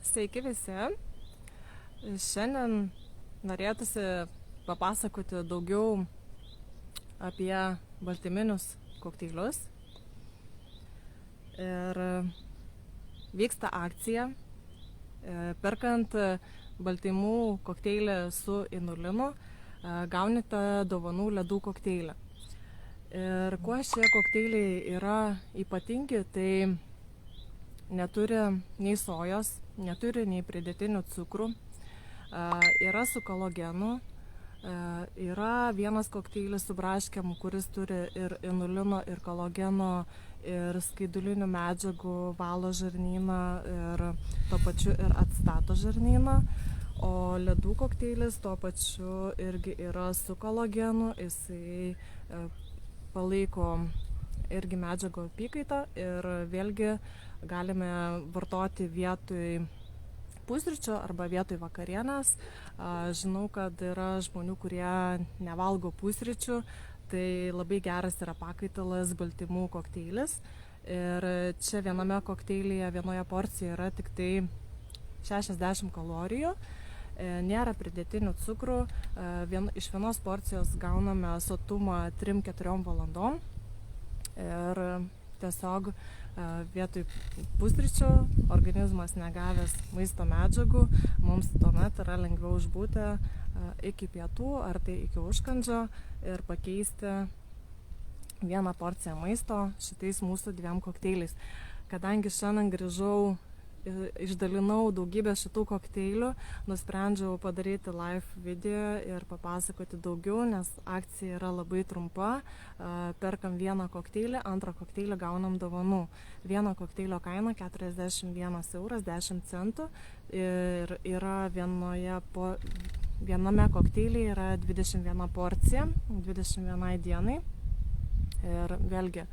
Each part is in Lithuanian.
Sveiki visi. Šiandien norėtųsi papasakoti daugiau apie baltyminius kokteilius. Ir vyksta akcija, perkant baltymų kokteilį su inulinu, gaunate dovanų ledų kokteilį. Ir kuo šie kokteiliai yra ypatingi, tai neturi nei sojos, neturi nei pridėtinių cukrų, yra su kolagenu, yra vienas kokteilis su braškėm, kuris turi ir inulino, ir kolageno, ir skaidulinių medžiagų, valo žarnyną ir tuo pačiu ir atstato žarnyną. O ledų kokteilis tuo pačiu irgi yra su kolagenu, jisai palaiko irgi medžiagų apykaitą ir vėlgi galime vartoti vietoj pusryčio arba vietoj vakarienės. Žinau, kad yra žmonių, kurie nevalgo pusryčių, tai labai geras yra pakaitalas baltymų kokteilis. Ir čia viename kokteilyje, vienoje porcijoje yra tik tai 60 kalorijų. Nėra pridėtinių cukrų. Iš vienos porcijos gauname sotumą 3-4 valandom. Ir tiesiog vietoj pusryčių organizmas negavęs maisto medžiagų, mums tuomet yra lengviau išbūti iki pietų ar tai iki užkandžio ir pakeisti vieną porciją maisto šitais mūsų 2 kokteiliais. Kadangi šiandien grįžau, išdalinau daugybę šitų kokteilių, nusprendžiau padaryti live video ir papasakoti daugiau, nes akcija yra labai trumpa. Perkam vieną kokteilį, antrą kokteilį gaunam dovanų. Vieno kokteilio kaina 41 euras 10 centų ir yra viename kokteilyje yra 21 porcija, 21 dienai. Ir vėlgi,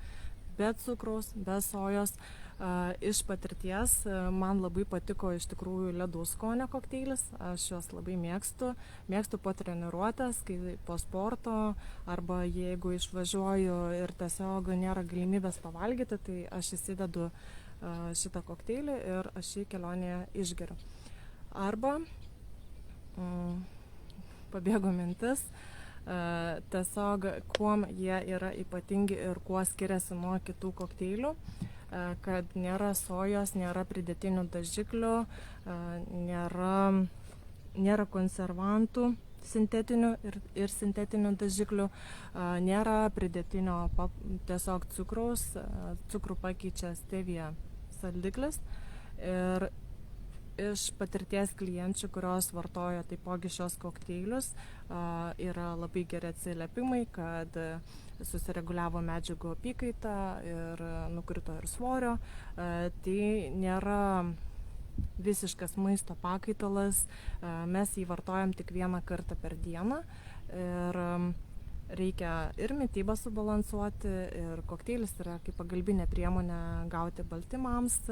be cukraus, be sojos. Iš patirties man labai patiko iš tikrųjų ledų skonio kokteilis, aš juos labai mėgstu po treniruotės, kai po sporto arba jeigu išvažiuoju ir tiesiog nėra galimybės pavalgyti, tai aš įsidedu šitą kokteilį ir aš jį kelionėje išgeriu. Arba pabėgo mintis, tiesiog kuom jie yra ypatingi ir kuo skiriasi nuo kitų kokteilių, kad nėra sojos, nėra pridėtinių dažiklių, nėra konservantų sintetinių ir sintetinių dažiklių, nėra pridėtinio tiesiog cukraus, cukrų pakeičia stevia saldiklis. Ir iš patirties klienčių, kurios vartoja taipogi šios kokteilius, yra labai geri atsiliepimai, kad susireguliavo medžiagų apykaitą ir nukrito ir svorio. Tai nėra visiškas maisto pakaitalas, mes jį vartojam tik vieną kartą per dieną ir reikia ir mitybą subalansuoti, ir kokteilis yra kaip pagalbinė priemonė gauti baltymams.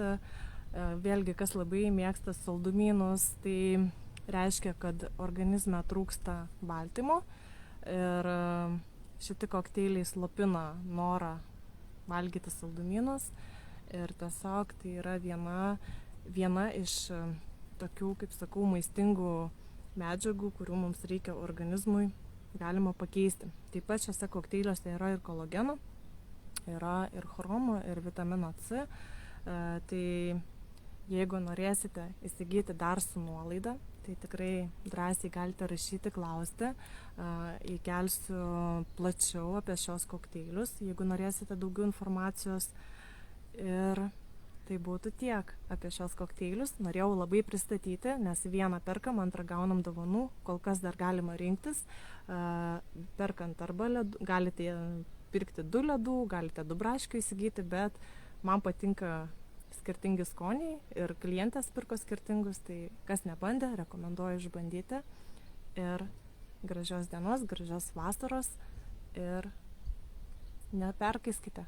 Vėlgi, kas labai mėgsta saldumynus, tai reiškia, kad organizme trūksta baltymo ir šitie kokteiliai slopina norą valgyti saldumynus ir tiesiog tai yra viena iš tokių, kaip sakau, maistingų medžiagų, kurių mums reikia organizmui, galima pakeisti. Taip pat šiuose kokteiliuose yra ir kolageno, yra ir chromo, ir vitamino C. Tai jeigu norėsite įsigyti dar su nuolaida, tai tikrai drąsiai galite rašyti, klausti. Įkelsiu plačiau apie šios kokteilius, jeigu norėsite daugiau informacijos. Ir tai būtų tiek apie šios kokteilius. Norėjau labai pristatyti, nes vieną perkam, antrą gaunam dovanų. Kol kas dar galima rinktis. Perkant arba ledų, galite pirkti 2 ledų, galite 2 braškių įsigyti, bet man patinka skirtingi skoniai ir klientės pirko skirtingus, tai kas nebandė, rekomenduoju išbandyti. Ir gražios dienos, gražios vasaros ir neperkaiskite.